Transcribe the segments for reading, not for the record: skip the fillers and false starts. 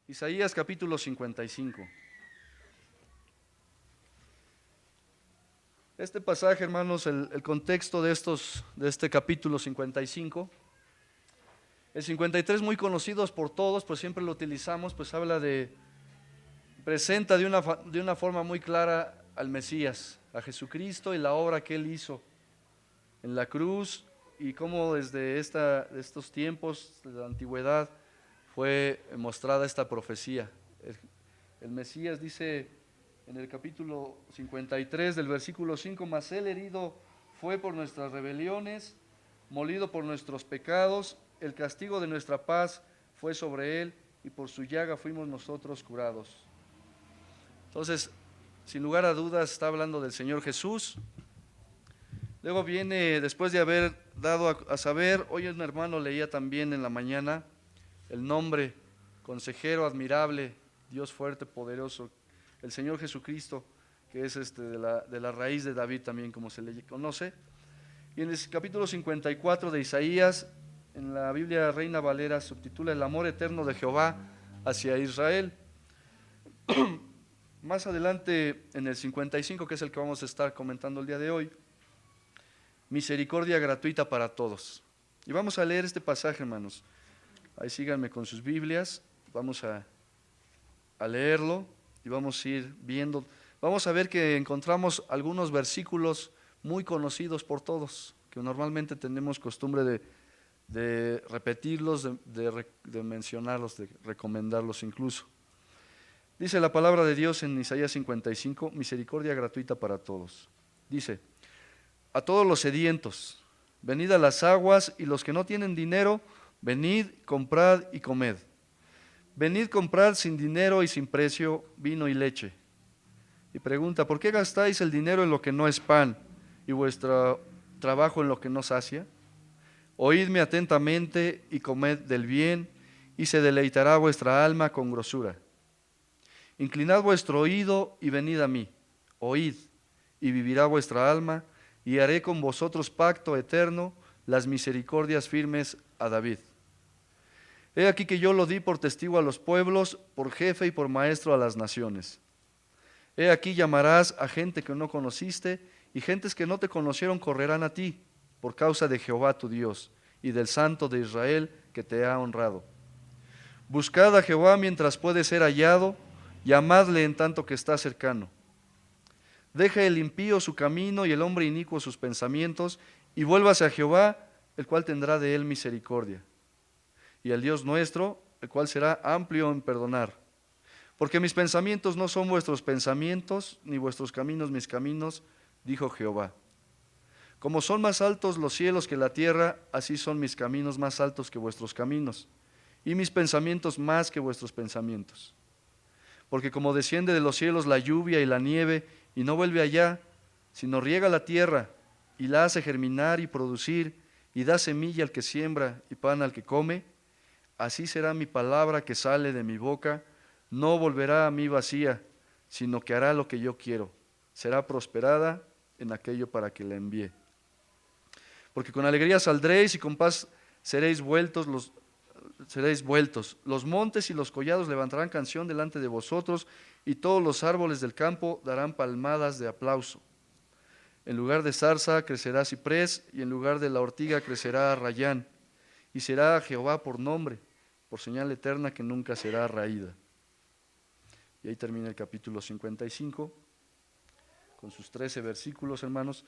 Isaías capítulo 55. Este pasaje, hermanos, el contexto de este capítulo 55, el 53 muy conocidos por todos, pues siempre lo utilizamos, pues presenta de una forma muy clara al Mesías, a Jesucristo y la obra que Él hizo en la cruz y cómo desde estos tiempos de la antigüedad fue mostrada esta profecía. El Mesías dice en el capítulo 53 del versículo 5, mas Él herido fue por nuestras rebeliones, molido por nuestros pecados, el castigo de nuestra paz fue sobre Él y por su llaga fuimos nosotros curados. Entonces, sin lugar a dudas, está hablando del Señor Jesús. Luego viene, después de haber dado a saber, hoy un hermano leía también en la mañana el nombre, consejero admirable, Dios fuerte, poderoso, el Señor Jesucristo, que es de la raíz de David también, como se le conoce. Y en el capítulo 54 de Isaías, en la Biblia Reina Valera, subtitula El amor eterno de Jehová hacia Israel. Más adelante, en el 55, que es el que vamos a estar comentando el día de hoy, misericordia gratuita para todos. Y vamos a leer este pasaje, hermanos. Ahí síganme con sus Biblias, vamos a leerlo y vamos a ir viendo. Vamos a ver que encontramos algunos versículos muy conocidos por todos, que normalmente tenemos costumbre de repetirlos, de mencionarlos, de recomendarlos incluso. Dice la palabra de Dios en Isaías 55, misericordia gratuita para todos. Dice, a todos los sedientos, venid a las aguas, y los que no tienen dinero, venid, comprad y comed. Venid, comprad sin dinero y sin precio vino y leche. Y pregunta, ¿por qué gastáis el dinero en lo que no es pan y vuestro trabajo en lo que no sacia? Oídme atentamente y comed del bien, y se deleitará vuestra alma con grosura. Inclinad vuestro oído y venid a mí. Oíd, y vivirá vuestra alma, y haré con vosotros pacto eterno, las misericordias firmes a David. He aquí que yo lo di por testigo a los pueblos, por jefe y por maestro a las naciones. He aquí llamarás a gente que no conociste, y gentes que no te conocieron correrán a ti, por causa de Jehová tu Dios, y del Santo de Israel que te ha honrado. Buscad a Jehová mientras puede ser hallado, llamadle en tanto que está cercano. Deja el impío su camino y el hombre inicuo sus pensamientos, y vuélvase a Jehová, el cual tendrá de él misericordia, y al Dios nuestro, el cual será amplio en perdonar. Porque mis pensamientos no son vuestros pensamientos, ni vuestros caminos mis caminos, dijo Jehová. Como son más altos los cielos que la tierra, así son mis caminos más altos que vuestros caminos, y mis pensamientos más que vuestros pensamientos. Porque como desciende de los cielos la lluvia y la nieve, y no vuelve allá, sino riega la tierra, y la hace germinar y producir, y da semilla al que siembra y pan al que come, así será mi palabra que sale de mi boca, no volverá a mí vacía, sino que hará lo que yo quiero, será prosperada en aquello para que la envíe. Porque con alegría saldréis y con paz seréis vueltos. Los montes y los collados levantarán canción delante de vosotros, y todos los árboles del campo darán palmadas de aplauso. En lugar de zarza crecerá ciprés, y en lugar de la ortiga crecerá rayán, y será Jehová por nombre, por señal eterna que nunca será raída. Y ahí termina el capítulo 55, con sus 13 versículos, hermanos.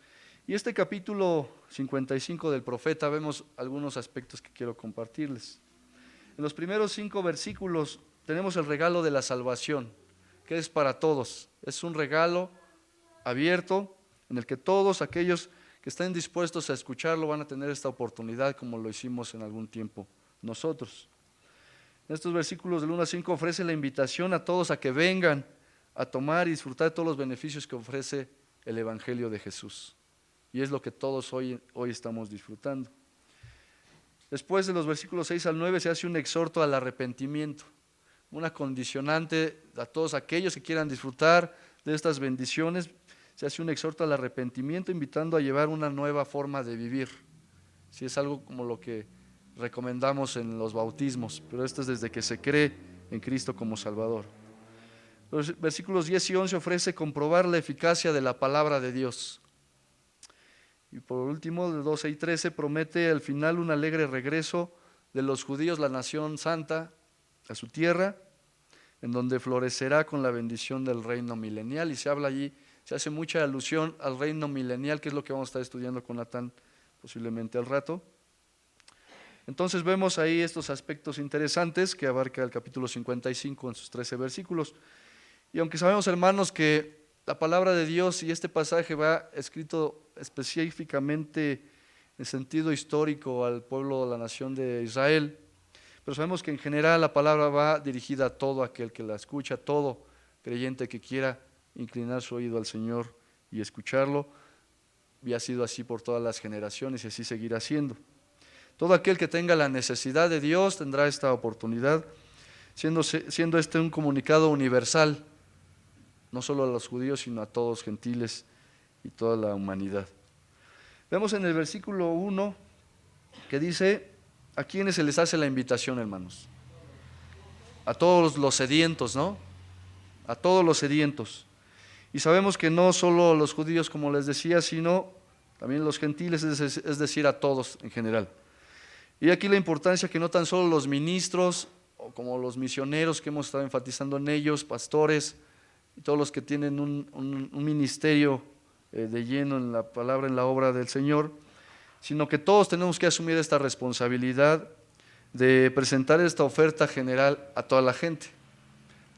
Y este capítulo 55 del profeta vemos algunos aspectos que quiero compartirles. En los primeros 5 versículos tenemos el regalo de la salvación, que es para todos. Es un regalo abierto en el que todos aquellos que estén dispuestos a escucharlo van a tener esta oportunidad, como lo hicimos en algún tiempo nosotros. En estos versículos del 1 a 5 ofrece la invitación a todos a que vengan a tomar y disfrutar de todos los beneficios que ofrece el Evangelio de Jesús. Y es lo que todos hoy estamos disfrutando. Después de los versículos 6 al 9 se hace un exhorto al arrepentimiento, una condicionante a todos aquellos que quieran disfrutar de estas bendiciones. Se hace un exhorto al arrepentimiento, invitando a llevar una nueva forma de vivir. Si es algo como lo que recomendamos en los bautismos, pero esto es desde que se cree en Cristo como Salvador. Los versículos 10 y 11 ofrece comprobar la eficacia de la palabra de Dios. Y por último, de 12 y 13, promete al final un alegre regreso de los judíos, la nación santa, a su tierra, en donde florecerá con la bendición del reino milenial. Y se habla allí, se hace mucha alusión al reino milenial, que es lo que vamos a estar estudiando con Natán posiblemente al rato. Entonces vemos ahí estos aspectos interesantes que abarca el capítulo 55 en sus 13 versículos. Y aunque sabemos, hermanos, que la palabra de Dios y este pasaje va escrito específicamente en sentido histórico al pueblo de la nación de Israel, pero sabemos que en general la palabra va dirigida a todo aquel que la escucha, todo creyente que quiera inclinar su oído al Señor y escucharlo, y ha sido así por todas las generaciones y así seguirá siendo. Todo aquel que tenga la necesidad de Dios tendrá esta oportunidad, siendo este un comunicado universal, no solo a los judíos, sino a todos gentiles y toda la humanidad. Vemos en el versículo 1 que dice: ¿a quiénes se les hace la invitación, hermanos? A todos los sedientos, ¿no? A todos los sedientos. Y sabemos que no solo los judíos, como les decía, sino también los gentiles, es decir, a todos en general. Y aquí la importancia que no tan solo los ministros, o como los misioneros que hemos estado enfatizando en ellos, pastores, y todos los que tienen un ministerio de lleno en la palabra, en la obra del Señor, sino que todos tenemos que asumir esta responsabilidad de presentar esta oferta general a toda la gente,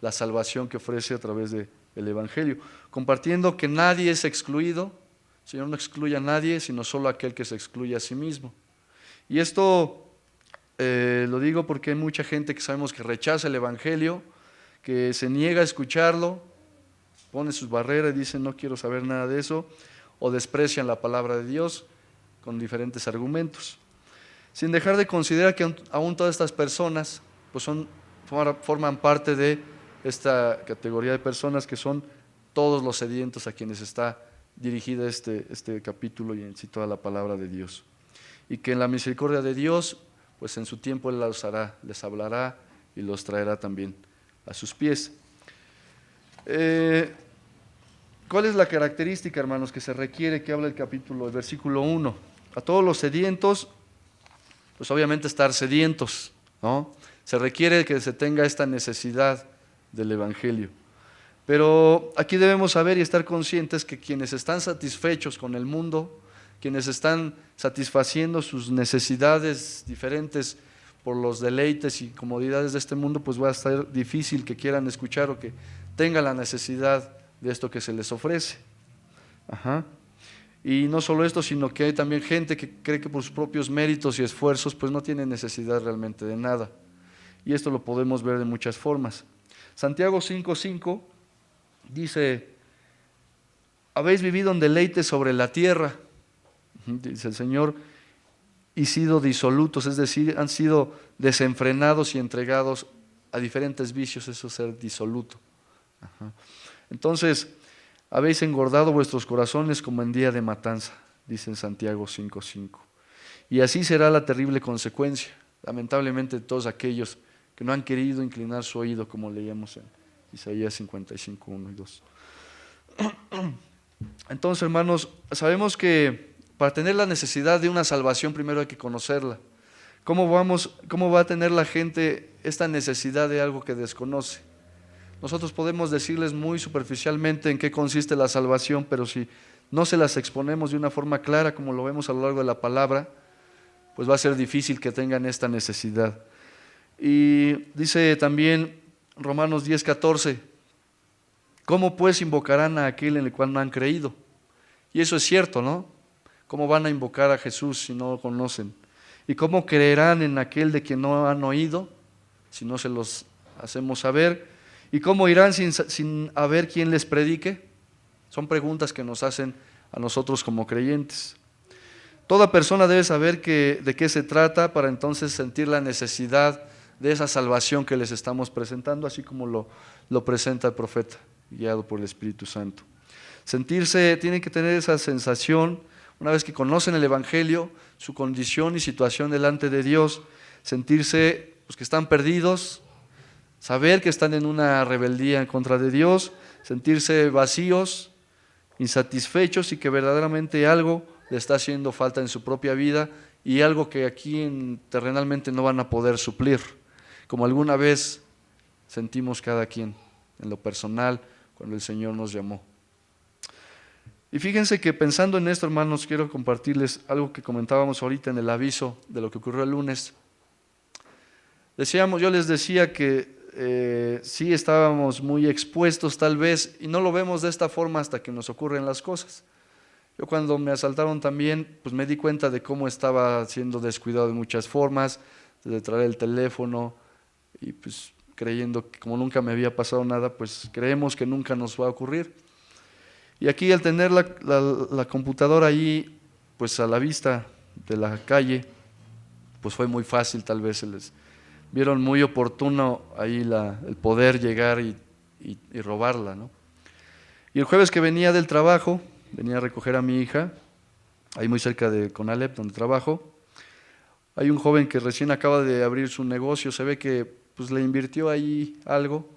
la salvación que ofrece a través del Evangelio, compartiendo que nadie es excluido. El Señor no excluye a nadie, sino solo a aquel que se excluye a sí mismo. Y esto lo digo porque hay mucha gente que sabemos que rechaza el Evangelio, que se niega a escucharlo, pone sus barreras y dice no quiero saber nada de eso, o desprecian la palabra de Dios con diferentes argumentos, sin dejar de considerar que aún todas estas personas pues forman parte de esta categoría de personas que son todos los sedientos a quienes está dirigida este capítulo y en sí toda la palabra de Dios. Y que en la misericordia de Dios, pues en su tiempo Él los hará, les hablará y los traerá también a sus pies. ¿Cuál es la característica, hermanos, que se requiere que habla el versículo 1? A todos los sedientos, pues obviamente estar sedientos, ¿no? Se requiere que se tenga esta necesidad del Evangelio. Pero aquí debemos saber y estar conscientes que quienes están satisfechos con el mundo, quienes están satisfaciendo sus necesidades diferentes por los deleites y comodidades de este mundo, pues va a estar difícil que quieran escuchar o que tengan la necesidad de esto que se les ofrece. Y no solo esto, sino que hay también gente que cree que por sus propios méritos y esfuerzos pues no tiene necesidad realmente de nada. Y esto lo podemos ver de muchas formas. Santiago 5:5 dice: habéis vivido en deleite sobre la tierra, dice el Señor, y sido disolutos, es decir, han sido desenfrenados y entregados a diferentes vicios. Eso es ser disoluto. Entonces, habéis engordado vuestros corazones como en día de matanza, dice en Santiago 5:5. Y así será la terrible consecuencia, lamentablemente, de todos aquellos que no han querido inclinar su oído, como leíamos en Isaías 55:1 y 2. Entonces, hermanos, sabemos que para tener la necesidad de una salvación primero hay que conocerla. ¿Cómo va a tener la gente esta necesidad de algo que desconoce? Nosotros podemos decirles muy superficialmente en qué consiste la salvación, pero si no se las exponemos de una forma clara, como lo vemos a lo largo de la palabra, pues va a ser difícil que tengan esta necesidad. Y dice también Romanos 10:14, ¿cómo pues invocarán a aquel en el cual no han creído? Y eso es cierto, ¿no? ¿Cómo van a invocar a Jesús si no lo conocen? ¿Y cómo creerán en aquel de quien no han oído si no se los hacemos saber? ¿Y cómo irán sin haber quien les predique? Son preguntas que nos hacen a nosotros como creyentes. Toda persona debe saber de qué se trata para entonces sentir la necesidad de esa salvación que les estamos presentando, así como lo presenta el profeta, guiado por el Espíritu Santo. Tienen que tener esa sensación, una vez que conocen el Evangelio, su condición y situación delante de Dios, sentirse pues, que están perdidos, saber que están en una rebeldía en contra de Dios, sentirse vacíos, insatisfechos y que verdaderamente algo le está haciendo falta en su propia vida y algo que aquí terrenalmente no van a poder suplir, como alguna vez sentimos cada quien en lo personal cuando el Señor nos llamó. Y fíjense que pensando en esto, hermanos, quiero compartirles algo que comentábamos ahorita en el aviso de lo que ocurrió el lunes. Yo les decía que sí estábamos muy expuestos tal vez y no lo vemos de esta forma hasta que nos ocurren las cosas. Yo cuando me asaltaron también, pues me di cuenta de cómo estaba siendo descuidado de muchas formas, de traer el teléfono y pues creyendo que como nunca me había pasado nada, pues creemos que nunca nos va a ocurrir. Y aquí al tener la computadora ahí, pues a la vista de la calle, pues fue muy fácil, tal vez se les vieron muy oportuno ahí el poder llegar y robarla, ¿no? Y el jueves que venía del trabajo, venía a recoger a mi hija, ahí muy cerca de Conalep, donde trabajo, hay un joven que recién acaba de abrir su negocio, se ve que pues le invirtió ahí algo,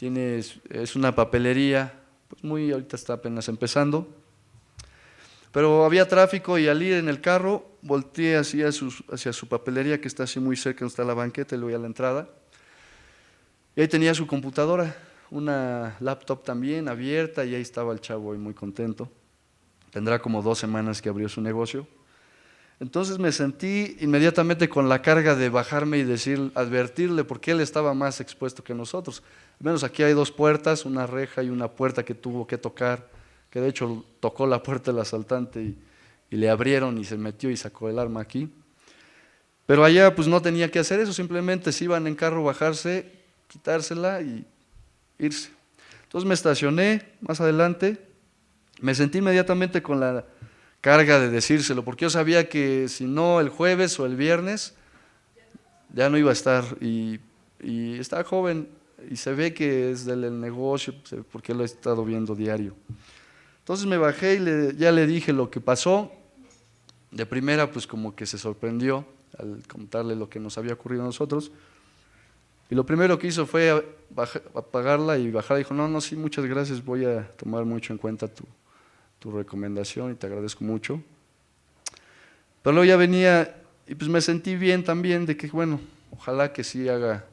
es una papelería, pues ahorita está apenas empezando, pero había tráfico y al ir en el carro volteé hacia su papelería que está así muy cerca donde está la banqueta y le voy a la entrada y ahí tenía su computadora, una laptop también abierta y ahí estaba el chavo ahí muy contento, tendrá como 2 semanas que abrió su negocio. Entonces me sentí inmediatamente con la carga de bajarme y advertirle porque él estaba más expuesto que nosotros. Al menos aquí hay 2 puertas, una reja y una puerta que tuvo que tocar, que de hecho tocó la puerta del asaltante y le abrieron y se metió y sacó el arma aquí. Pero allá pues no tenía que hacer eso, simplemente se iban en carro, bajarse, quitársela y irse. Entonces me estacioné más adelante, me sentí inmediatamente con la carga de decírselo, porque yo sabía que si no el jueves o el viernes ya no iba a estar y está joven y se ve que es del negocio porque lo he estado viendo diario. Entonces me bajé y ya le dije lo que pasó. De primera pues como que se sorprendió al contarle lo que nos había ocurrido a nosotros y lo primero que hizo fue apagarla y bajar. Dijo, no, sí, muchas gracias, voy a tomar mucho en cuenta tu recomendación y te agradezco mucho. Pero luego ya venía y pues me sentí bien también de que bueno, ojalá que sí haga,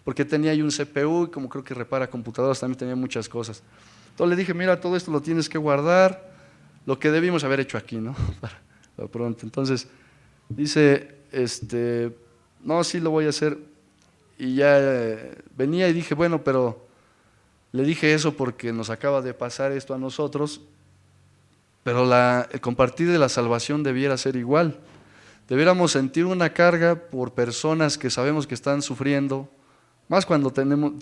porque tenía ahí un CPU y como creo que repara computadoras también tenía muchas cosas. Entonces le dije, mira, todo esto lo tienes que guardar, lo que debimos haber hecho aquí, ¿no? Para pronto. Entonces dice, no, sí lo voy a hacer. Y ya venía y dije, bueno, pero le dije eso porque nos acaba de pasar esto a nosotros. Pero el compartir de la salvación debiera ser igual. Debiéramos sentir una carga por personas que sabemos que están sufriendo, más cuando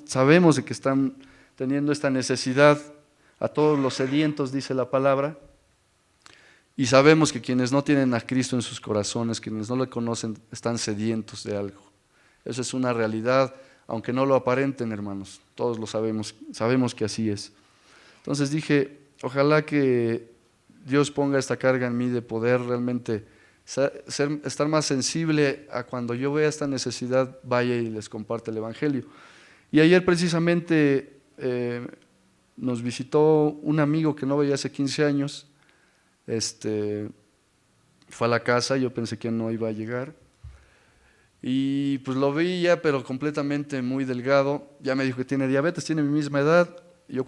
sabemos de que están teniendo esta necesidad, a todos los sedientos, dice la palabra, y sabemos que quienes no tienen a Cristo en sus corazones, quienes no le conocen, están sedientos de algo. Eso es una realidad, aunque no lo aparenten, hermanos, todos lo sabemos que así es. Entonces dije, ojalá que Dios ponga esta carga en mí de poder realmente estar más sensible a cuando yo vea esta necesidad, vaya y les comparte el Evangelio. Y ayer precisamente nos visitó un amigo que no veía hace 15 años, fue a la casa, yo pensé que no iba a llegar, y pues lo vi ya, pero completamente muy delgado, ya me dijo que tiene diabetes, tiene mi misma edad, yo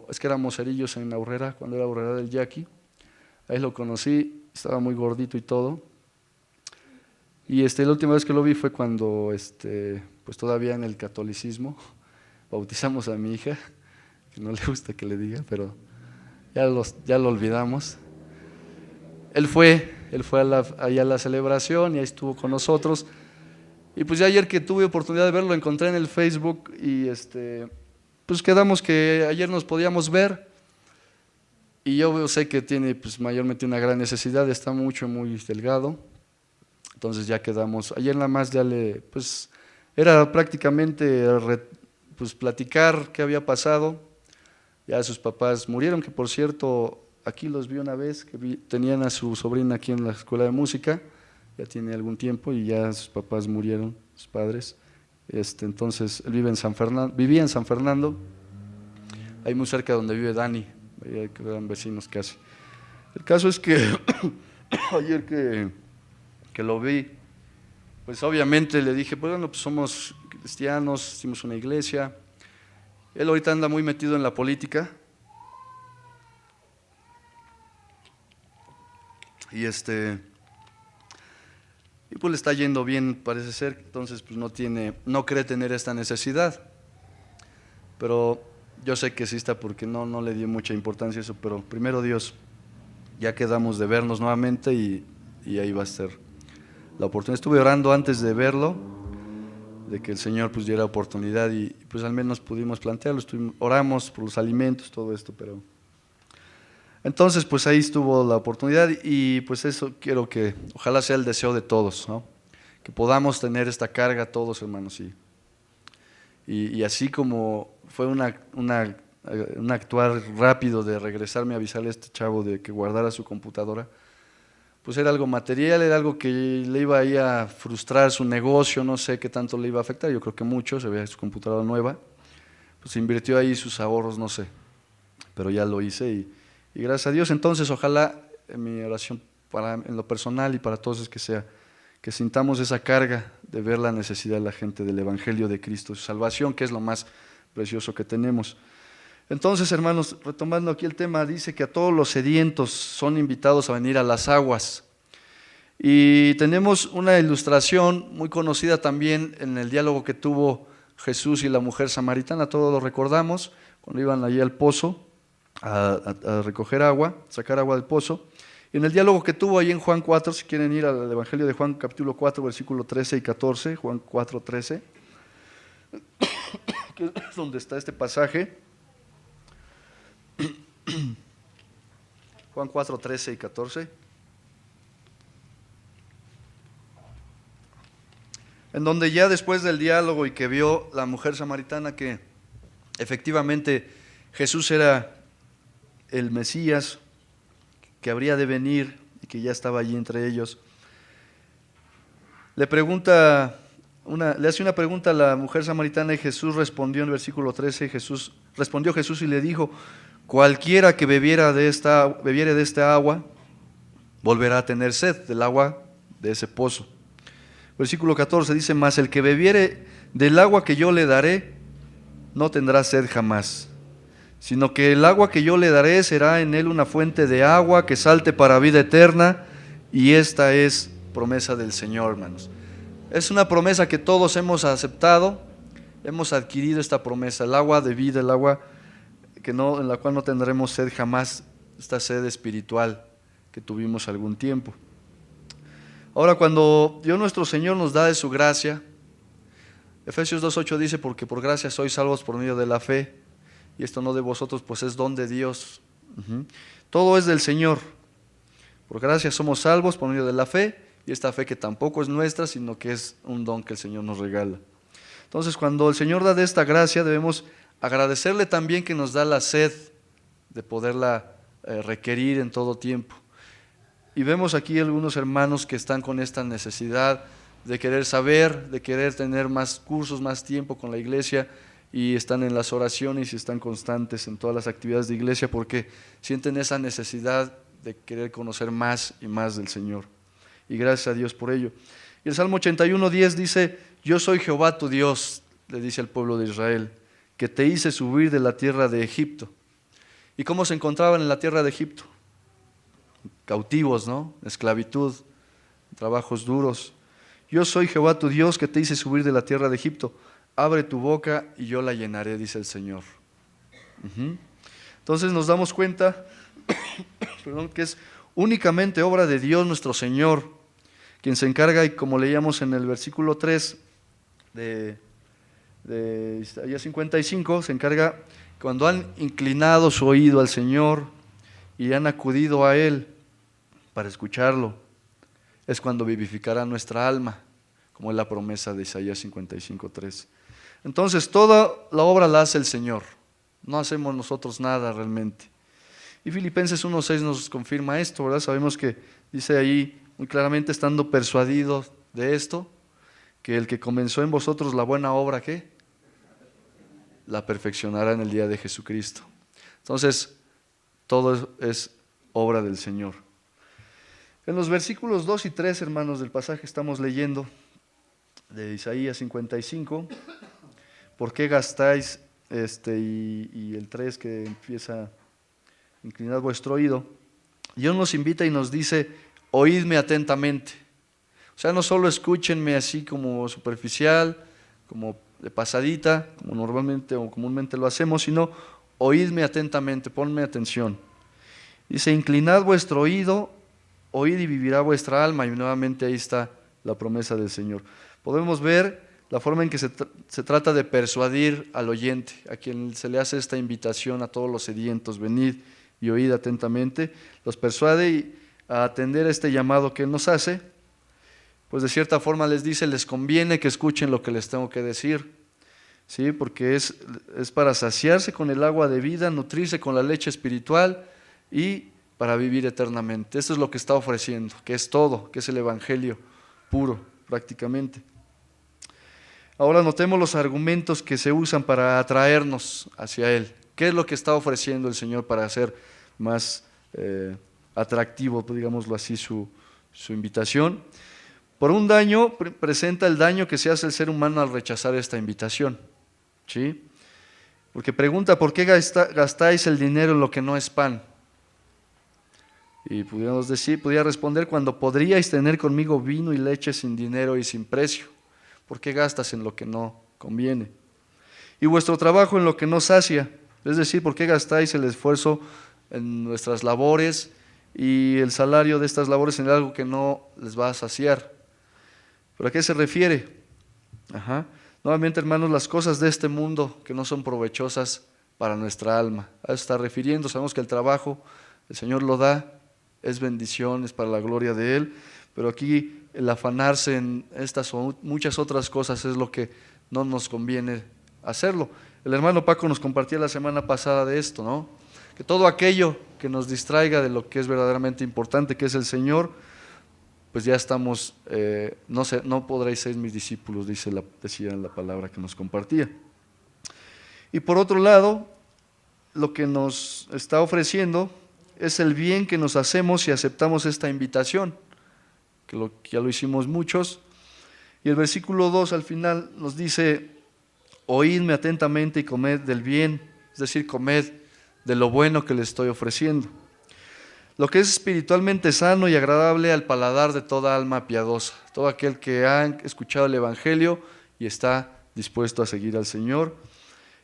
es que éramos cerillos en Aurrera, cuando era Aurrera del Yaqui, ahí lo conocí, estaba muy gordito y todo. Y la última vez que lo vi fue cuando, pues todavía en el catolicismo, bautizamos a mi hija, que no le gusta que le diga, pero ya lo olvidamos. Él fue allá a la celebración y ahí estuvo con nosotros. Y pues ya ayer que tuve oportunidad de verlo, lo encontré en el Facebook y pues quedamos que ayer nos podíamos ver. Y yo sé que tiene pues mayormente una gran necesidad, está muy delgado, entonces ya quedamos, ayer nada más pues era prácticamente pues platicar qué había pasado, ya sus papás murieron, que por cierto aquí los vi una vez, que tenían a su sobrina aquí en la escuela de música, ya tiene algún tiempo y ya sus papás murieron, sus padres, Entonces él vive en San Fernando, vivía en San Fernando, ahí muy cerca de donde vive Dani, ahí eran vecinos casi. El caso es que ayer que lo vi, pues obviamente le dije, pues bueno, pues somos cristianos, hicimos una iglesia. Él ahorita anda muy metido en la política. Y pues le está yendo bien, parece ser, entonces pues no cree tener esta necesidad. Pero yo sé que sí está porque no le dio mucha importancia a eso, pero primero Dios, ya quedamos de vernos nuevamente y ahí va a ser la oportunidad. Estuve orando antes de verlo, de que el Señor pues diera oportunidad y pues al menos pudimos plantearlo, oramos por los alimentos, todo esto, pero entonces pues ahí estuvo la oportunidad y pues eso quiero que ojalá sea el deseo de todos, ¿no? Que podamos tener esta carga todos, hermanos, y así como fue un actuar rápido de regresarme a avisarle a este chavo de que guardara su computadora, pues era algo material, era algo que le iba ahí a frustrar su negocio, no sé qué tanto le iba a afectar, yo creo que mucho, se veía su computadora nueva, pues invirtió ahí sus ahorros, no sé, pero ya lo hice y gracias a Dios. Entonces ojalá en mi oración en lo personal y para todos es que sintamos esa carga de ver la necesidad de la gente del Evangelio de Cristo, su salvación, que es lo más precioso que tenemos. Entonces, hermanos, retomando aquí el tema, dice que a todos los sedientos son invitados a venir a las aguas. Y tenemos una ilustración muy conocida también en el diálogo que tuvo Jesús y la mujer samaritana, todos lo recordamos, cuando iban allí al pozo a recoger agua, sacar agua del pozo. Y en el diálogo que tuvo ahí en Juan 4, si quieren ir al Evangelio de Juan capítulo 4, versículo 13 y 14, Juan 4, 13, que es donde está este pasaje. Juan 4, 13 y 14. En donde ya después del diálogo y que vio la mujer samaritana que efectivamente Jesús era el Mesías, que habría de venir y que ya estaba allí entre ellos, le hace una pregunta a la mujer samaritana y Jesús respondió en el versículo 13, respondió Jesús y le dijo, cualquiera que bebiere de esta agua, volverá a tener sed del agua de ese pozo. Versículo 14 dice, mas el que bebiere del agua que yo le daré, no tendrá sed jamás, sino que el agua que yo le daré será en él una fuente de agua que salte para vida eterna, y esta es promesa del Señor, hermanos. Es una promesa que todos hemos aceptado, hemos adquirido esta promesa, el agua de vida, el agua en la cual no tendremos sed jamás, esta sed espiritual que tuvimos algún tiempo. Ahora, cuando Dios nuestro Señor nos da de su gracia, Efesios 2:8 dice, porque por gracia sois salvos por medio de la fe, y esto no de vosotros, pues es don de Dios. Todo es del Señor. Por gracia somos salvos por medio de la fe, y esta fe que tampoco es nuestra, sino que es un don que el Señor nos regala. Entonces, cuando el Señor da de esta gracia, debemos agradecerle también que nos da la sed de poderla requerir en todo tiempo. Y vemos aquí algunos hermanos que están con esta necesidad de querer saber, de querer tener más cursos, más tiempo con la iglesia, y están en las oraciones y están constantes en todas las actividades de iglesia porque sienten esa necesidad de querer conocer más y más del Señor. Y gracias a Dios por ello. Y el Salmo 81:10 dice, yo soy Jehová tu Dios, le dice al pueblo de Israel, que te hice subir de la tierra de Egipto. ¿Y cómo se encontraban en la tierra de Egipto? Cautivos, ¿no? Esclavitud, trabajos duros. Yo soy Jehová tu Dios que te hice subir de la tierra de Egipto. Abre tu boca y yo la llenaré, dice el Señor. Entonces nos damos cuenta que es únicamente obra de Dios nuestro Señor, quien se encarga, y como leíamos en el versículo 3 de Isaías 55, se encarga cuando han inclinado su oído al Señor y han acudido a Él para escucharlo, es cuando vivificará nuestra alma, como es la promesa de Isaías 55:3. Entonces toda la obra la hace el Señor, no hacemos nosotros nada realmente. Y Filipenses 1:6 nos confirma esto, ¿verdad? Sabemos que dice ahí muy claramente, estando persuadidos de esto, que el que comenzó en vosotros la buena obra, ¿qué? La perfeccionará en el día de Jesucristo. Entonces, todo es obra del Señor. En los versículos 2 y 3, hermanos, del pasaje estamos leyendo de Isaías 55, ¿por qué gastáis? Y el 3 que empieza, inclinad vuestro oído. Dios nos invita y nos dice, oídme atentamente. O sea, no solo escúchenme así como superficial, como de pasadita, como normalmente o comúnmente lo hacemos, sino oídme atentamente, ponme atención. Dice, inclinad vuestro oído, oíd y vivirá vuestra alma. Y nuevamente ahí está la promesa del Señor. Podemos ver la forma en que se trata de persuadir al oyente, a quien se le hace esta invitación a todos los sedientos, venid y oíd atentamente, los persuade a atender a este llamado que Él nos hace, pues de cierta forma les dice, les conviene que escuchen lo que les tengo que decir, ¿sí? Porque es para saciarse con el agua de vida, nutrirse con la leche espiritual y para vivir eternamente. Esto es lo que está ofreciendo, que es todo, que es el Evangelio puro prácticamente. Ahora notemos los argumentos que se usan para atraernos hacia Él. ¿Qué es lo que está ofreciendo el Señor para hacer más atractivo, digámoslo así, su invitación? Por un daño, presenta el daño que se hace el ser humano al rechazar esta invitación, ¿sí? Porque pregunta, ¿por qué gastáis el dinero en lo que no es pan? Y podría responder, cuando podríais tener conmigo vino y leche sin dinero y sin precio. ¿Por qué gastas en lo que no conviene? Y vuestro trabajo en lo que no sacia. Es decir, ¿por qué gastáis el esfuerzo en nuestras labores y el salario de estas labores en algo que no les va a saciar? ¿Pero a qué se refiere? Nuevamente, hermanos, las cosas de este mundo que no son provechosas para nuestra alma. A eso está refiriendo. Sabemos que el trabajo el Señor lo da, es bendición, es para la gloria de Él, pero aquí el afanarse en estas o muchas otras cosas es lo que no nos conviene hacerlo. El hermano Paco nos compartía la semana pasada de esto, ¿no? Que todo aquello que nos distraiga de lo que es verdaderamente importante, que es el Señor, pues ya estamos, no podréis ser mis discípulos, decía la palabra que nos compartía. Y por otro lado, lo que nos está ofreciendo es el bien que nos hacemos si aceptamos esta invitación, que ya lo hicimos muchos. Y el versículo 2 al final nos dice, oídme atentamente y comed del bien, es decir, comed de lo bueno que les estoy ofreciendo. Lo que es espiritualmente sano y agradable al paladar de toda alma piadosa, todo aquel que ha escuchado el Evangelio y está dispuesto a seguir al Señor.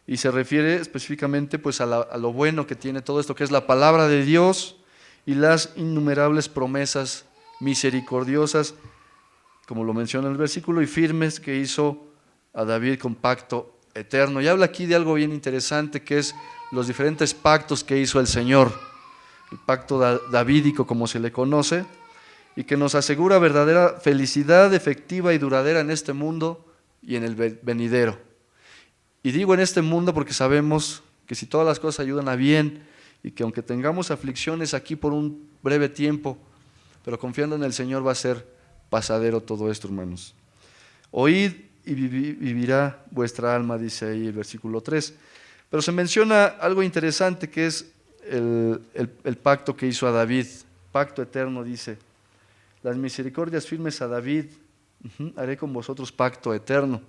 Y se refiere específicamente pues a lo bueno que tiene todo esto, que es la palabra de Dios y las innumerables promesas misericordiosas, como lo menciona el versículo, y firmes que hizo a David con pacto eterno. Y habla aquí de algo bien interesante, que es los diferentes pactos que hizo el Señor, el pacto davídico como se le conoce, y que nos asegura verdadera felicidad efectiva y duradera en este mundo y en el venidero. Y digo en este mundo porque sabemos que si todas las cosas ayudan a bien y que aunque tengamos aflicciones aquí por un breve tiempo, pero confiando en el Señor va a ser pasadero todo esto, hermanos. Oíd y vivirá vuestra alma, dice ahí el versículo 3. Pero se menciona algo interesante que es el pacto que hizo a David, pacto eterno, dice. Las misericordias firmes a David, haré con vosotros pacto eterno.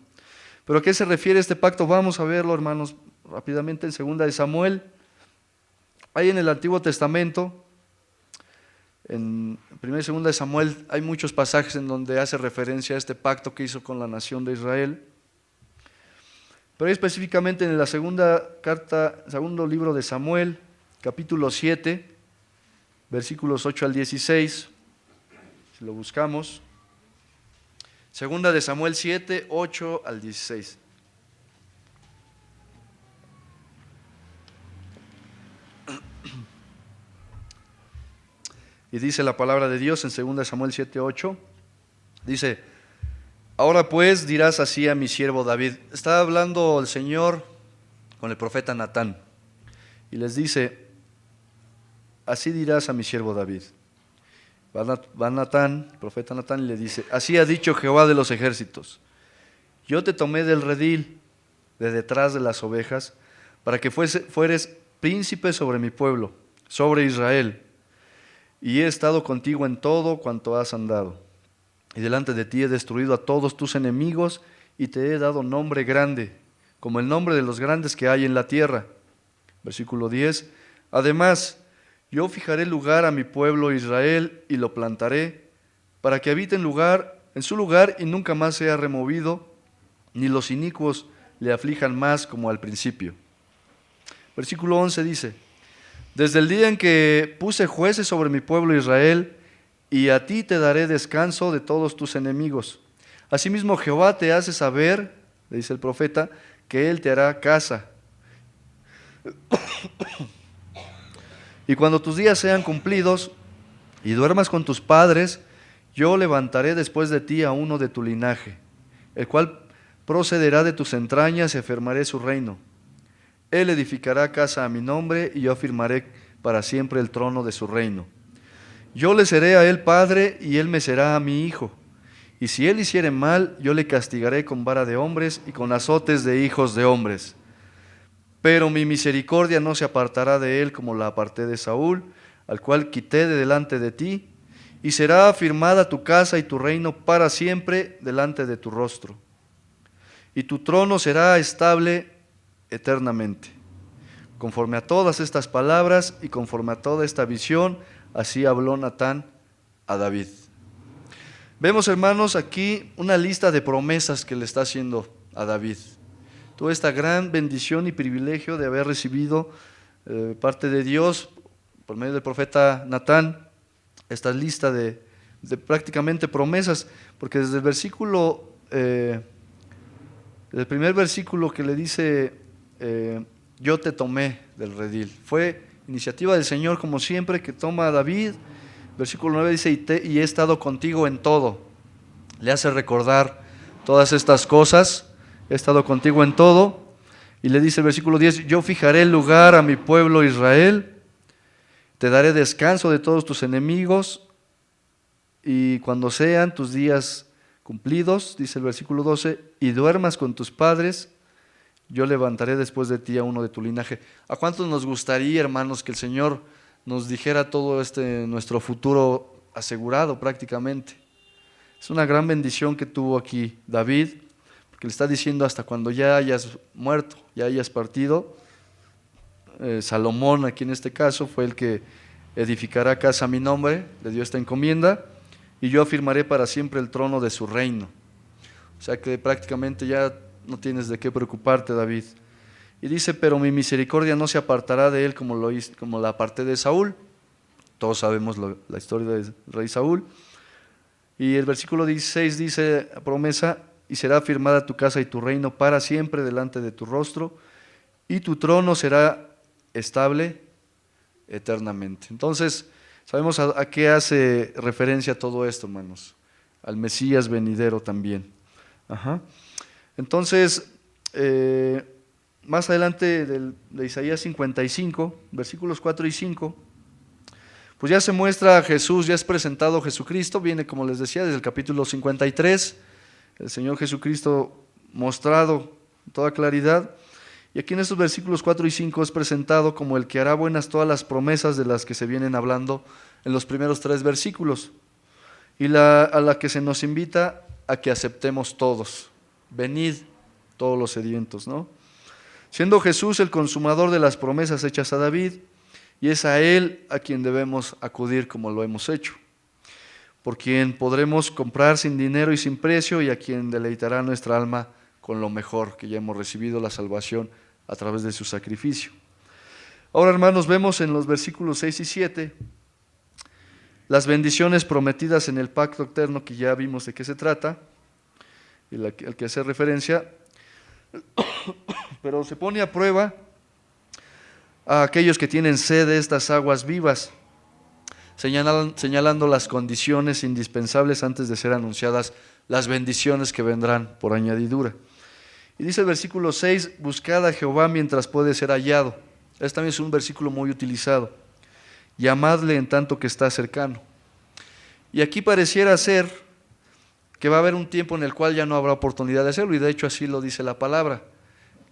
¿Pero a qué se refiere este pacto? Vamos a verlo, hermanos, rápidamente en 2 de Samuel. Ahí en el Antiguo Testamento, en 1 y 2 de Samuel, hay muchos pasajes en donde hace referencia a este pacto que hizo con la nación de Israel. Pero específicamente en la segundo libro de Samuel, capítulo 7, versículos 8 al 16, si lo buscamos. 2 de Samuel 7, 8 al 16. Y dice la palabra de Dios en 2 de Samuel 7, 8. Dice, ahora pues dirás así a mi siervo David. Está hablando el Señor con el profeta Natán. Y les dice, así dirás a mi siervo David. Va Natán, el profeta Natán, y le dice, así ha dicho Jehová de los ejércitos. Yo te tomé del redil, de detrás de las ovejas, para que fueres príncipe sobre mi pueblo, sobre Israel. Y he estado contigo en todo cuanto has andado. Y delante de ti he destruido a todos tus enemigos y te he dado nombre grande, como el nombre de los grandes que hay en la tierra. Versículo 10. Además, yo fijaré lugar a mi pueblo Israel y lo plantaré, para que habite en su lugar y nunca más sea removido, ni los inicuos le aflijan más como al principio. Versículo 11 dice: desde el día en que puse jueces sobre mi pueblo Israel, y a ti te daré descanso de todos tus enemigos. Asimismo Jehová te hace saber, le dice el profeta, que Él te hará casa. Y cuando tus días sean cumplidos y duermas con tus padres, yo levantaré después de ti a uno de tu linaje, el cual procederá de tus entrañas y afirmaré su reino. Él edificará casa a mi nombre y yo afirmaré para siempre el trono de su reino. Yo le seré a él padre y él me será a mi hijo. Y si él hiciere mal, yo le castigaré con vara de hombres y con azotes de hijos de hombres. Pero mi misericordia no se apartará de él como la aparté de Saúl, al cual quité de delante de ti, y será afirmada tu casa y tu reino para siempre delante de tu rostro. Y tu trono será estable eternamente. Conforme a todas estas palabras y conforme a toda esta visión, así habló Natán a David. Vemos, hermanos, aquí una lista de promesas que le está haciendo a David. Toda esta gran bendición y privilegio de haber recibido parte de Dios por medio del profeta Natán, esta lista de prácticamente promesas, porque desde el versículo, el primer versículo que le dice, yo te tomé del redil, fue iniciativa del Señor, como siempre, que toma a David. Versículo 9 dice, y he estado contigo en todo. Le hace recordar todas estas cosas, he estado contigo en todo. Y le dice el versículo 10, yo fijaré lugar a mi pueblo Israel, te daré descanso de todos tus enemigos, y cuando sean tus días cumplidos, dice el versículo 12, y duermas con tus padres, yo levantaré después de ti a uno de tu linaje. ¿A cuántos nos gustaría, hermanos, que el Señor nos dijera todo nuestro futuro asegurado prácticamente? Es una gran bendición que tuvo aquí David, porque le está diciendo hasta cuando ya hayas muerto, ya hayas partido. Salomón, aquí en este caso, fue el que edificará casa a mi nombre, le dio esta encomienda, y yo afirmaré para siempre el trono de su reino. O sea que prácticamente ya no tienes de qué preocuparte, David. Y dice, pero mi misericordia no se apartará de él como la aparté de Saúl. Todos sabemos la historia del rey Saúl. Y el versículo 16 dice, promesa, y será afirmada tu casa y tu reino para siempre delante de tu rostro, y tu trono será estable eternamente. Entonces, sabemos a qué hace referencia todo esto, hermanos. Al Mesías venidero también. Ajá. Entonces, más adelante de Isaías 55, versículos 4 y 5, pues ya se muestra a Jesús, ya es presentado Jesucristo, viene, como les decía, desde el capítulo 53, el Señor Jesucristo mostrado con toda claridad, y aquí en estos versículos 4 y 5 es presentado como el que hará buenas todas las promesas de las que se vienen hablando en los primeros 3 versículos, y a la que se nos invita a que aceptemos todos. Venid todos los sedientos, ¿no? Siendo Jesús el consumador de las promesas hechas a David, y es a Él a quien debemos acudir como lo hemos hecho, por quien podremos comprar sin dinero y sin precio, y a quien deleitará nuestra alma con lo mejor, que ya hemos recibido la salvación a través de su sacrificio. Ahora, hermanos, vemos en los versículos 6 y 7 las bendiciones prometidas en el pacto eterno, que ya vimos de qué se trata, al que hace referencia, pero se pone a prueba a aquellos que tienen sed de estas aguas vivas, señalando las condiciones indispensables antes de ser anunciadas las bendiciones que vendrán por añadidura. Y dice el versículo 6, buscad a Jehová mientras puede ser hallado. Este también es un versículo muy utilizado. Llamadle en tanto que está cercano. Y aquí pareciera ser que va a haber un tiempo en el cual ya no habrá oportunidad de hacerlo, y de hecho así lo dice la palabra,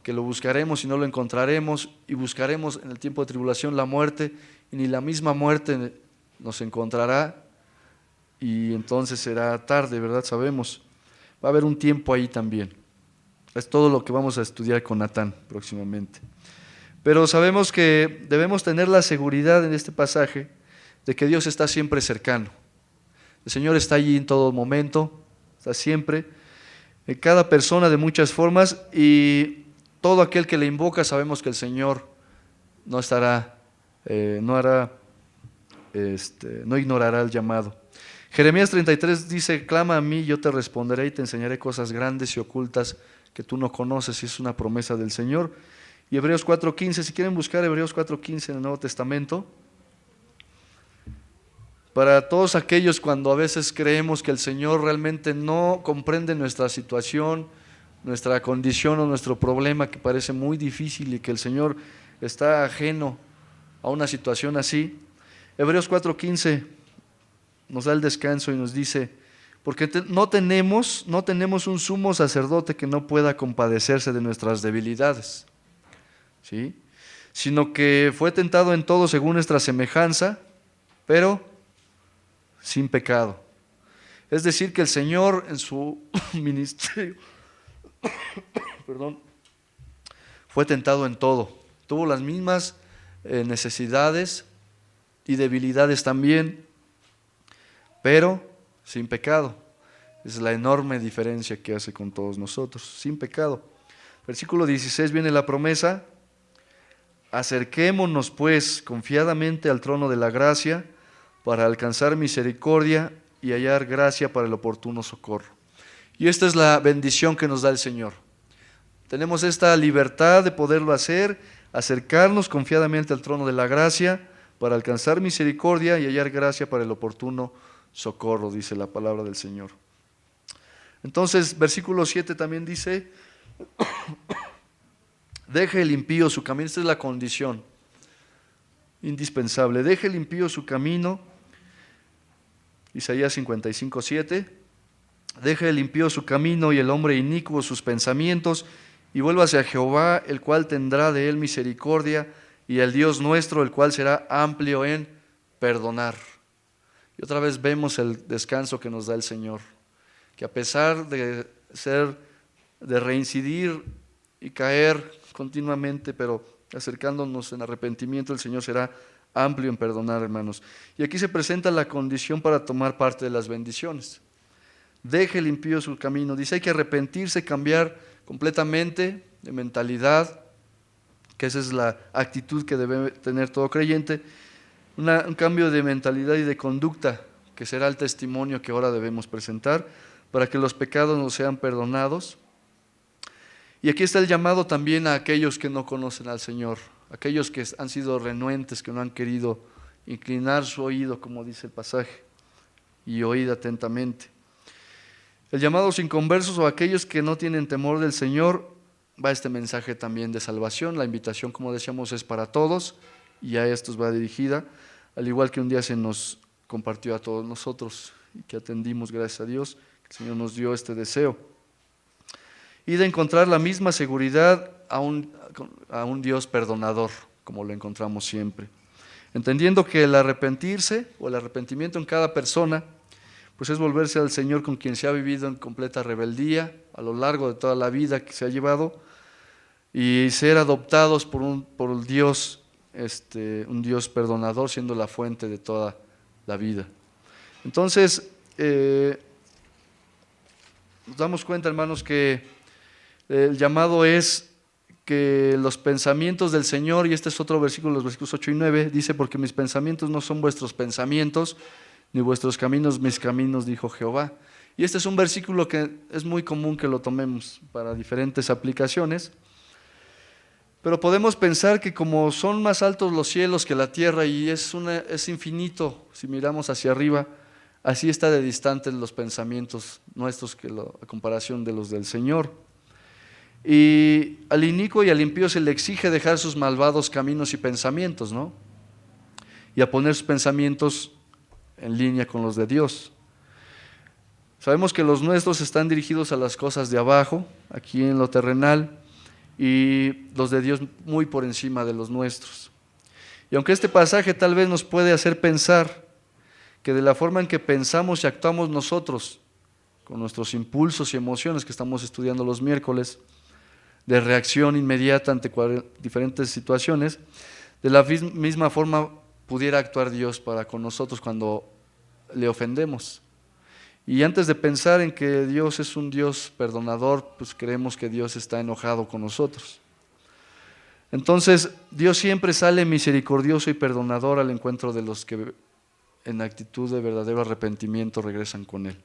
que lo buscaremos y no lo encontraremos, y buscaremos en el tiempo de tribulación la muerte, y ni la misma muerte nos encontrará, y entonces será tarde, ¿verdad? Sabemos. Va a haber un tiempo ahí también. Es todo lo que vamos a estudiar con Natán próximamente. Pero sabemos que debemos tener la seguridad en este pasaje de que Dios está siempre cercano. El Señor está allí en todo momento, está siempre, en cada persona de muchas formas, y todo aquel que le invoca sabemos que el Señor no estará, no hará, no ignorará el llamado. Jeremías 33 dice: clama a mí, yo te responderé y te enseñaré cosas grandes y ocultas que tú no conoces, y es una promesa del Señor. Y Hebreos 4:15, si quieren buscar Hebreos 4:15 en el Nuevo Testamento, para todos aquellos cuando a veces creemos que el Señor realmente no comprende nuestra situación, nuestra condición o nuestro problema que parece muy difícil y que el Señor está ajeno a una situación así, Hebreos 4:15 nos da el descanso y nos dice: porque no tenemos un sumo sacerdote que no pueda compadecerse de nuestras debilidades, ¿sí? Sino que fue tentado en todo según nuestra semejanza, pero sin pecado. Es decir, que el Señor en su ministerio fue tentado en todo, tuvo las mismas necesidades y debilidades también, pero sin pecado. Es la enorme diferencia que hace con todos nosotros, sin pecado. Versículo 16 viene la promesa: acerquémonos pues confiadamente al trono de la gracia para alcanzar misericordia y hallar gracia para el oportuno socorro. Y esta es la bendición que nos da el Señor. Tenemos esta libertad de poderlo hacer, acercarnos confiadamente al trono de la gracia para alcanzar misericordia y hallar gracia para el oportuno socorro, dice la palabra del Señor. Entonces, versículo 7 también dice: deje el impío su camino. Esta es la condición indispensable. Deje el impío su camino. Isaías 55:7. Deje el impío su camino y el hombre inicuo sus pensamientos, y vuélvase a Jehová, el cual tendrá de él misericordia, y al Dios nuestro, el cual será amplio en perdonar. Y otra vez vemos el descanso que nos da el Señor, que a pesar de reincidir y caer continuamente, pero acercándonos en arrepentimiento, el Señor será amplio en perdonar, hermanos. Y aquí se presenta la condición para tomar parte de las bendiciones. Deje el impío su camino. Dice: hay que arrepentirse, cambiar completamente de mentalidad, que esa es la actitud que debe tener todo creyente. Un cambio de mentalidad y de conducta, que será el testimonio que ahora debemos presentar para que los pecados nos sean perdonados. Y aquí está el llamado también a aquellos que no conocen al Señor, aquellos que han sido renuentes, que no han querido inclinar su oído, como dice el pasaje, y oíd atentamente. El llamado a los inconversos o a aquellos que no tienen temor del Señor, va este mensaje también de salvación. La invitación, como decíamos, es para todos, y a estos va dirigida, al igual que un día se nos compartió a todos nosotros y que atendimos, gracias a Dios, que el Señor nos dio este deseo. Y de encontrar la misma seguridad a un Dios perdonador, como lo encontramos siempre. Entendiendo que el arrepentirse o el arrepentimiento en cada persona, pues es volverse al Señor con quien se ha vivido en completa rebeldía a lo largo de toda la vida que se ha llevado, y ser adoptados por un Dios perdonador, siendo la fuente de toda la vida. Entonces, nos damos cuenta, hermanos, que el llamado es que los pensamientos del Señor, y este es otro versículo, los versículos 8 y 9, dice: porque mis pensamientos no son vuestros pensamientos, ni vuestros caminos mis caminos, dijo Jehová. Y este es un versículo que es muy común que lo tomemos para diferentes aplicaciones, pero podemos pensar que como son más altos los cielos que la tierra, y es infinito si miramos hacia arriba, así está de distantes los pensamientos nuestros a comparación de los del Señor. Y al inicuo y al impío se le exige dejar sus malvados caminos y pensamientos, ¿no? Y a poner sus pensamientos en línea con los de Dios. Sabemos que los nuestros están dirigidos a las cosas de abajo, aquí en lo terrenal, y los de Dios muy por encima de los nuestros. Y aunque este pasaje tal vez nos puede hacer pensar que de la forma en que pensamos y actuamos nosotros, con nuestros impulsos y emociones que estamos estudiando los miércoles, de reacción inmediata ante diferentes situaciones, de la misma forma pudiera actuar Dios para con nosotros cuando le ofendemos. Y antes de pensar en que Dios es un Dios perdonador, pues creemos que Dios está enojado con nosotros. Entonces, Dios siempre sale misericordioso y perdonador al encuentro de los que en actitud de verdadero arrepentimiento regresan con Él.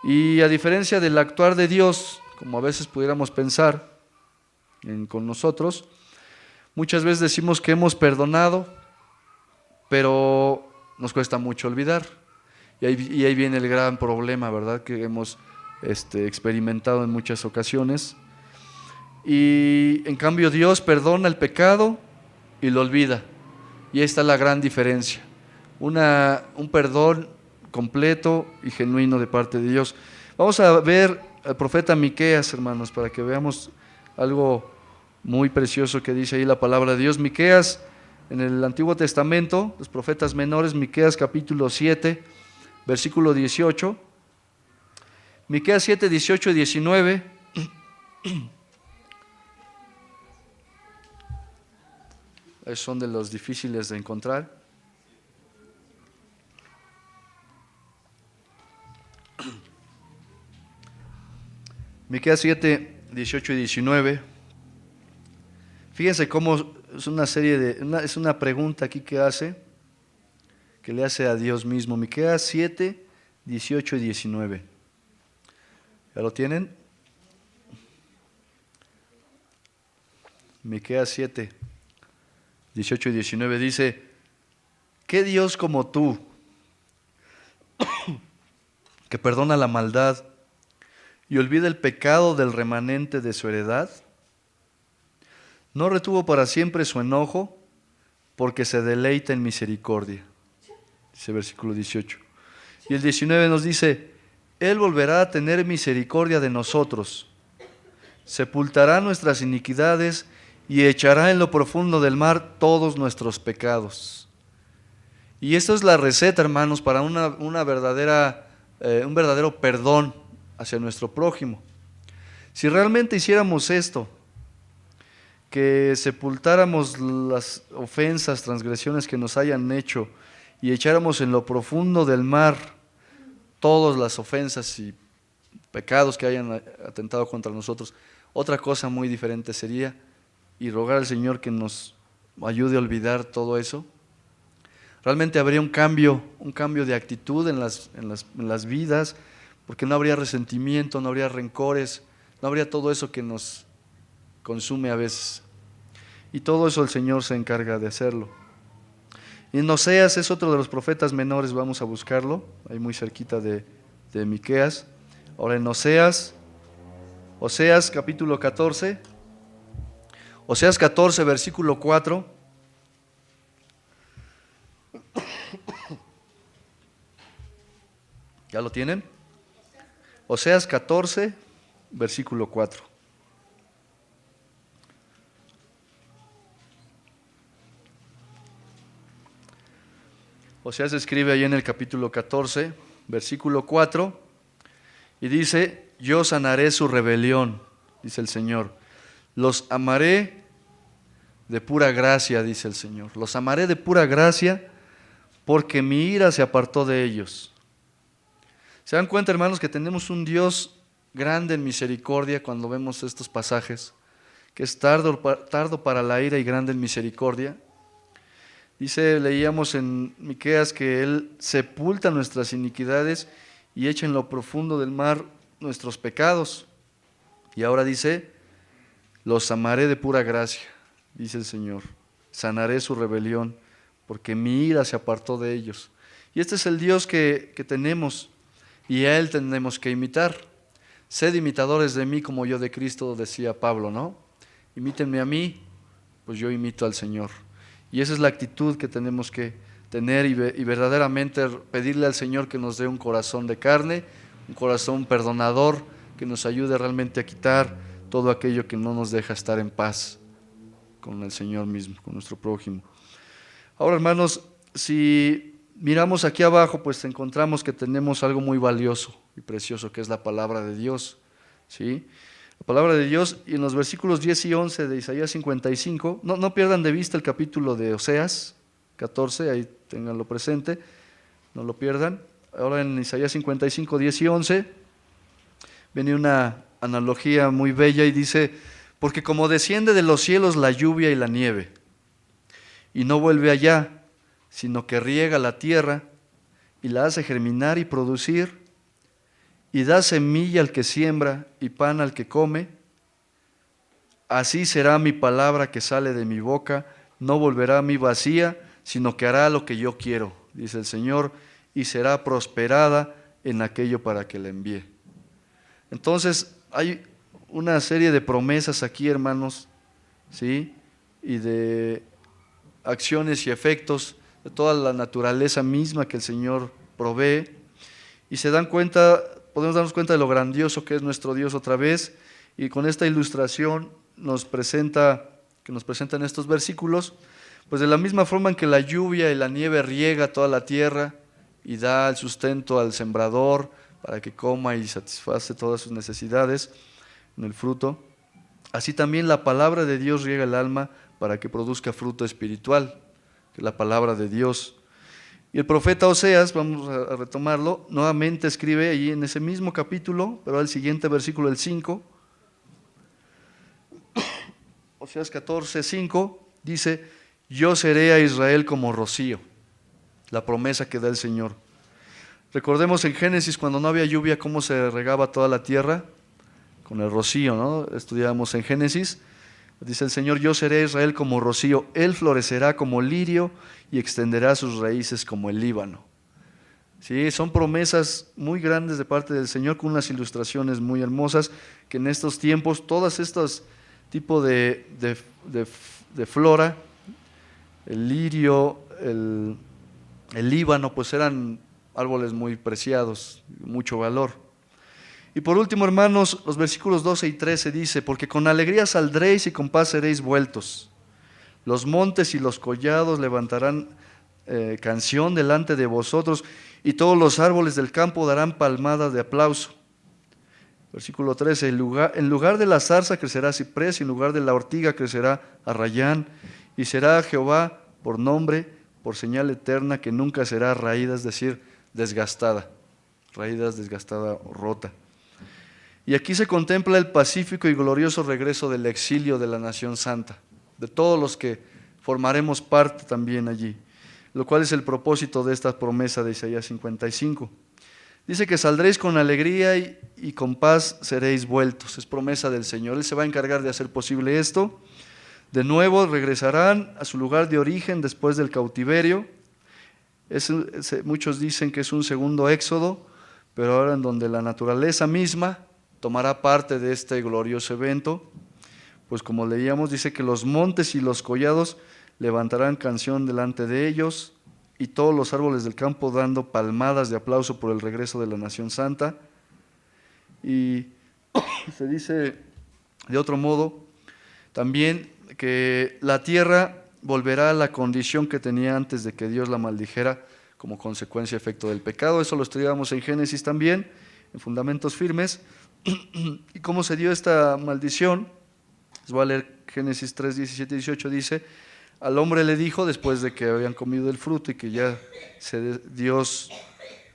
Y a diferencia del actuar de Dios, como a veces pudiéramos pensar con nosotros, muchas veces decimos que hemos perdonado, pero nos cuesta mucho olvidar. Y ahí viene el gran problema, ¿verdad?, que hemos experimentado en muchas ocasiones. Y en cambio Dios perdona el pecado y lo olvida. Y ahí está la gran diferencia. Un perdón completo y genuino de parte de Dios. Vamos a ver al profeta Miqueas, hermanos, para que veamos algo muy precioso que dice ahí la palabra de Dios. Miqueas, en el Antiguo Testamento, los profetas menores, Miqueas capítulo 7, versículo 18. Miqueas 7, 18 y 19. Son de los difíciles de encontrar. Miqueas 7, 18 y 19. Fíjense cómo es una es una pregunta aquí que le hace a Dios mismo. Miqueas 7, 18 y 19. ¿Ya lo tienen? Miqueas 7, 18 y 19 dice: ¿qué Dios como tú, que perdona la maldad y olvida el pecado del remanente de su heredad? No retuvo para siempre su enojo, porque se deleita en misericordia. Dice versículo 18. Y el 19 nos dice: Él volverá a tener misericordia de nosotros, sepultará nuestras iniquidades y echará en lo profundo del mar todos nuestros pecados. Y esta es la receta, hermanos, para un verdadero perdón hacia nuestro prójimo. Si realmente hiciéramos esto, que sepultáramos las ofensas, transgresiones que nos hayan hecho y echáramos en lo profundo del mar todas las ofensas y pecados que hayan atentado contra nosotros, otra cosa muy diferente sería, y rogar al Señor que nos ayude a olvidar todo eso. Realmente habría un cambio de actitud en las vidas, porque no habría resentimiento, no habría rencores, no habría todo eso que nos consume a veces. Y todo eso el Señor se encarga de hacerlo. Y en Oseas es otro de los profetas menores, vamos a buscarlo, ahí muy cerquita de Miqueas. Ahora en Oseas capítulo 14, Oseas 14, versículo 4. ¿Ya lo tienen? Oseas 14, versículo 4. Oseas escribe ahí en el capítulo 14, versículo 4, y dice: yo sanaré su rebelión, dice el Señor. Los amaré de pura gracia, dice el Señor. Los amaré de pura gracia, porque mi ira se apartó de ellos. ¿Se dan cuenta, hermanos, que tenemos un Dios grande en misericordia cuando vemos estos pasajes? Que es tardo para la ira y grande en misericordia. Leíamos en Miqueas que Él sepulta nuestras iniquidades y echa en lo profundo del mar nuestros pecados. Y ahora dice: los amaré de pura gracia, dice el Señor. Sanaré su rebelión, porque mi ira se apartó de ellos. Y este es el Dios que tenemos, y a Él tenemos que imitar. Sed imitadores de mí como yo de Cristo, decía Pablo, ¿no? Imítenme a mí, pues yo imito al Señor. Y esa es la actitud que tenemos que tener y verdaderamente pedirle al Señor que nos dé un corazón de carne, un corazón perdonador que nos ayude realmente a quitar todo aquello que no nos deja estar en paz con el Señor mismo, con nuestro prójimo. Ahora, hermanos, si miramos aquí abajo, pues encontramos que tenemos algo muy valioso y precioso, que es la palabra de Dios, ¿sí? La palabra de Dios, y en los versículos 10 y 11 de Isaías 55, no pierdan de vista el capítulo de Oseas 14, ahí ténganlo presente, no lo pierdan. Ahora en Isaías 55, 10 y 11, viene una analogía muy bella y dice: porque como desciende de los cielos la lluvia y la nieve, y no vuelve allá, sino que riega la tierra y la hace germinar y producir, y da semilla al que siembra y pan al que come, así será mi palabra que sale de mi boca, no volverá a mí vacía, sino que hará lo que yo quiero, dice el Señor, y será prosperada en aquello para que la envíe. Entonces hay una serie de promesas aquí, hermanos, ¿sí? Y de acciones y efectos de toda la naturaleza misma que el Señor provee, y se dan cuenta, podemos darnos cuenta de lo grandioso que es nuestro Dios otra vez, y con esta ilustración que nos presentan estos versículos, pues de la misma forma en que la lluvia y la nieve riega toda la tierra y da el sustento al sembrador para que coma y satisface todas sus necesidades en el fruto, así también la palabra de Dios riega el alma para que produzca fruto espiritual, que es la palabra de Dios. Y el profeta Oseas, vamos a retomarlo, nuevamente escribe allí en ese mismo capítulo, pero al siguiente versículo, el 5, Oseas 14, 5, dice: yo seré a Israel como rocío, la promesa que da el Señor. Recordemos en Génesis, cuando no había lluvia, cómo se regaba toda la tierra, con el rocío, ¿no? Estudiábamos en Génesis. Dice el Señor: yo seré a Israel como rocío, él florecerá como lirio y extenderá sus raíces como el Líbano. Sí, son promesas muy grandes de parte del Señor, con unas ilustraciones muy hermosas, que en estos tiempos, todos estos tipos de flora, el lirio, el Líbano, pues eran árboles muy preciados, mucho valor. Y por último, hermanos, los versículos 12 y 13 dice: porque con alegría saldréis y con paz seréis vueltos. Los montes y los collados levantarán canción delante de vosotros, y todos los árboles del campo darán palmadas de aplauso. Versículo 13: en lugar de la zarza crecerá ciprés, y en lugar de la ortiga crecerá arrayán, y será Jehová por nombre, por señal eterna, que nunca será raída, es decir, desgastada, raída, desgastada o rota. Y aquí se contempla el pacífico y glorioso regreso del exilio de la nación santa, de todos los que formaremos parte también allí, lo cual es el propósito de esta promesa de Isaías 55. Dice que saldréis con alegría y con paz seréis vueltos. Es promesa del Señor. Él se va a encargar de hacer posible esto. De nuevo regresarán a su lugar de origen después del cautiverio. Muchos dicen que es un segundo éxodo, pero ahora en donde la naturaleza misma tomará parte de este glorioso evento. Pues como leíamos, dice que los montes y los collados levantarán canción delante de ellos, y todos los árboles del campo dando palmadas de aplauso por el regreso de la nación santa. Y se dice de otro modo también que la tierra volverá a la condición que tenía antes de que Dios la maldijera como consecuencia efecto del pecado. Eso lo estudiábamos en Génesis también, en Fundamentos Firmes. ¿Y cómo se dio esta maldición? Les voy a leer Génesis 3, 17 y 18. Dice: al hombre le dijo, después de que habían comido el fruto y que ya Dios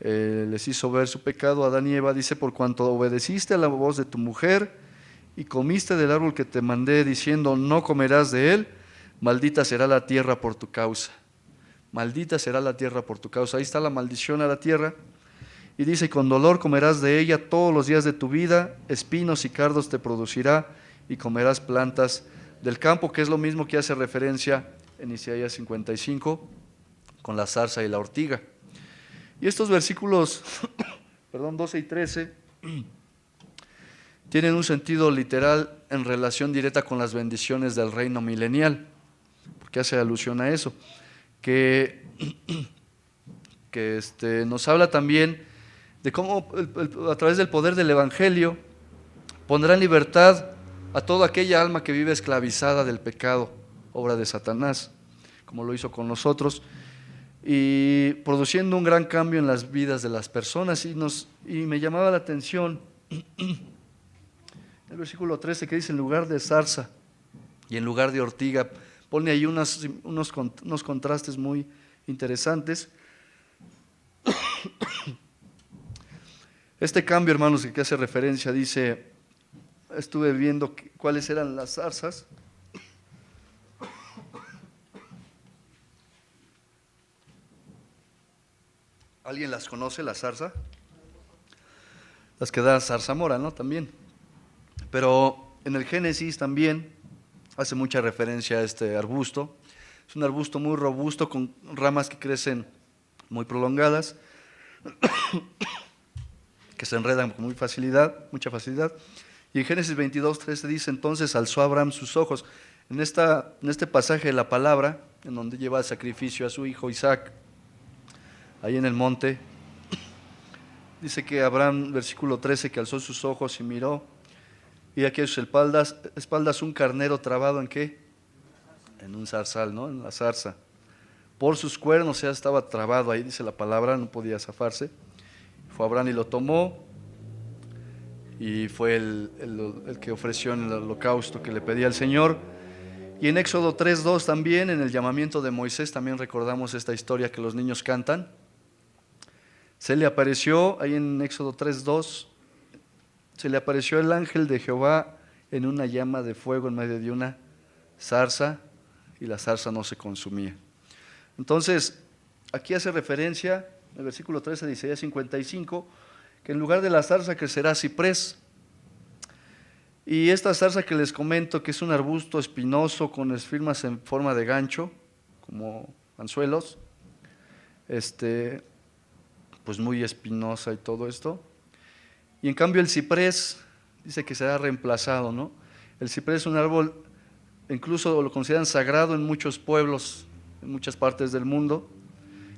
les hizo ver su pecado, a Adán y Eva, dice: por cuanto obedeciste a la voz de tu mujer y comiste del árbol que te mandé diciendo no comerás de él, maldita será la tierra por tu causa. Maldita será la tierra por tu causa. Ahí está la maldición a la tierra. Y dice: con dolor comerás de ella todos los días de tu vida, espinos y cardos te producirá, y comerás plantas del campo, que es lo mismo que hace referencia en Isaías 55 con la zarza y la ortiga. Y estos versículos 12 y 13 tienen un sentido literal en relación directa con las bendiciones del reino milenial, porque hace alusión a eso, que nos habla también de cómo a través del poder del Evangelio pondrá en libertad a toda aquella alma que vive esclavizada del pecado, obra de Satanás, como lo hizo con nosotros, y produciendo un gran cambio en las vidas de las personas. Y me llamaba la atención el versículo 13 que dice: en lugar de zarza y en lugar de ortiga. Pone ahí unos contrastes muy interesantes. Este cambio, hermanos, que hace referencia, dice, estuve viendo cuáles eran las zarzas. ¿Alguien las conoce, la zarza? Las que da zarzamora, ¿no? También. Pero en el Génesis también hace mucha referencia a este arbusto. Es un arbusto muy robusto con ramas que crecen muy prolongadas, que se enredan con mucha facilidad. Y en Génesis 22:13 dice: entonces alzó Abraham sus ojos. En este pasaje de la palabra, en donde lleva el sacrificio a su hijo Isaac, ahí en el monte, dice que Abraham, versículo 13, que alzó sus ojos y miró, y aquí a sus espaldas un carnero trabado ¿en qué? En un zarzal, ¿no? En la zarza. Por sus cuernos ya estaba trabado, ahí dice la palabra, no podía zafarse. Fue Abraham y lo tomó, y fue el que ofreció en el holocausto que le pedía al Señor. Y en Éxodo 3:2 también, en el llamamiento de Moisés, también recordamos esta historia que los niños cantan. Se le apareció, ahí en Éxodo 3:2, se le apareció el ángel de Jehová en una llama de fuego en medio de una zarza, y la zarza no se consumía. Entonces, aquí hace referencia, el versículo 13 de Isaías 55, que en lugar de la zarza crecerá ciprés. Y esta zarza que les comento, que es un arbusto espinoso con estigmas en forma de gancho, como anzuelos, pues muy espinosa y todo esto. Y en cambio el ciprés dice que será reemplazado, ¿no? El ciprés es un árbol, incluso lo consideran sagrado en muchos pueblos, en muchas partes del mundo,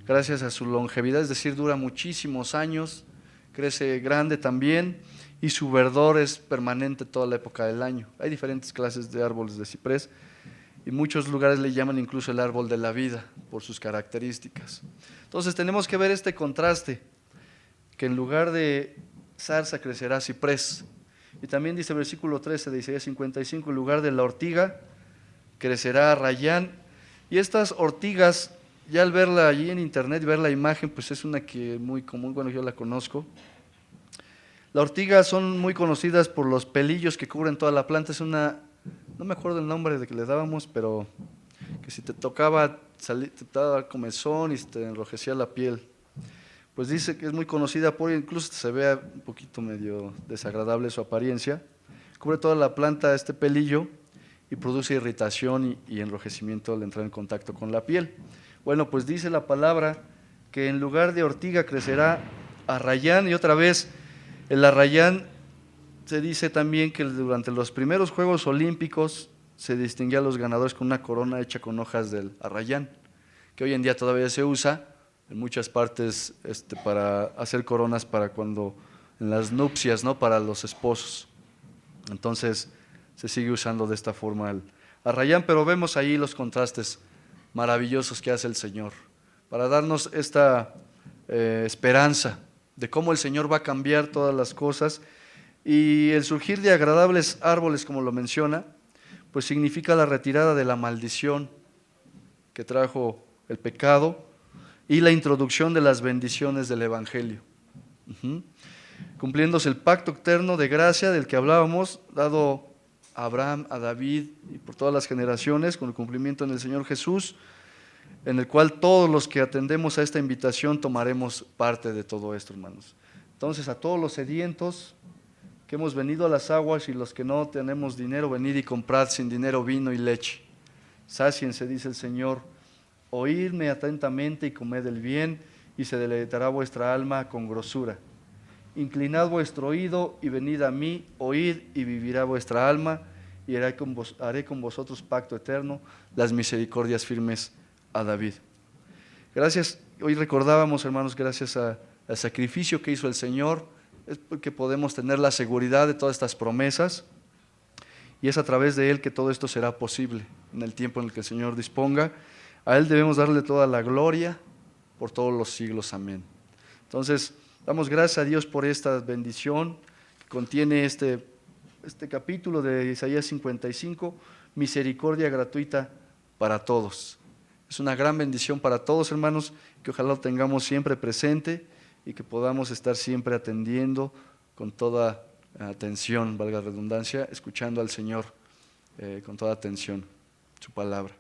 gracias a su longevidad, es decir, dura muchísimos años, crece grande también, y su verdor es permanente toda la época del año. Hay diferentes clases de árboles de ciprés, y muchos lugares le llaman incluso el árbol de la vida, por sus características. Entonces tenemos que ver este contraste, que en lugar de zarza crecerá ciprés. Y también dice el versículo 13 de Isaías 55, en lugar de la ortiga crecerá rayán. Y estas ortigas, ya al verla allí en internet, ver la imagen, pues es una que muy común, bueno, yo la conozco. Las ortigas son muy conocidas por los pelillos que cubren toda la planta. Es una, no me acuerdo el nombre de que le dábamos, pero que si te tocaba, te daba comezón y se te enrojecía la piel. Pues dice que es muy conocida por, incluso se ve un poquito medio desagradable su apariencia. Cubre toda la planta este pelillo y produce irritación y enrojecimiento al entrar en contacto con la piel. Bueno, pues dice la palabra que en lugar de ortiga crecerá arrayán. Y otra vez, el arrayán se dice también que durante los primeros Juegos Olímpicos se distinguía a los ganadores con una corona hecha con hojas del arrayán, que hoy en día todavía se usa en muchas partes para hacer coronas para cuando, en las nupcias, ¿no? Para los esposos. Entonces se sigue usando de esta forma el arrayán, pero vemos ahí los contrastes maravillosos que hace el Señor, para darnos esta esperanza de cómo el Señor va a cambiar todas las cosas. Y el surgir de agradables árboles, como lo menciona, pues significa la retirada de la maldición que trajo el pecado y la introducción de las bendiciones del Evangelio. Cumpliéndose el pacto eterno de gracia del que hablábamos, dado a Abraham, a David y por todas las generaciones, con el cumplimiento en el Señor Jesús, en el cual todos los que atendemos a esta invitación tomaremos parte de todo esto, hermanos. Entonces, a todos los sedientos que hemos venido a las aguas y los que no tenemos dinero, venid y comprad sin dinero vino y leche. Sáciense, dice el Señor, oídme atentamente y comed el bien, y se deleitará vuestra alma con grosura. Inclinad vuestro oído y venid a mí, oíd y vivirá vuestra alma, y haré con vosotros pacto eterno, las misericordias firmes a David. Gracias, hoy recordábamos, hermanos, gracias a el sacrificio que hizo el Señor, es porque podemos tener la seguridad de todas estas promesas, y es a través de Él que todo esto será posible en el tiempo en el que el Señor disponga. A Él debemos darle toda la gloria por todos los siglos. Amén. Entonces, damos gracias a Dios por esta bendición que contiene este capítulo de Isaías 55, misericordia gratuita para todos. Es una gran bendición para todos, hermanos, que ojalá lo tengamos siempre presente y que podamos estar siempre atendiendo con toda atención, valga la redundancia, escuchando al Señor con toda atención, su palabra.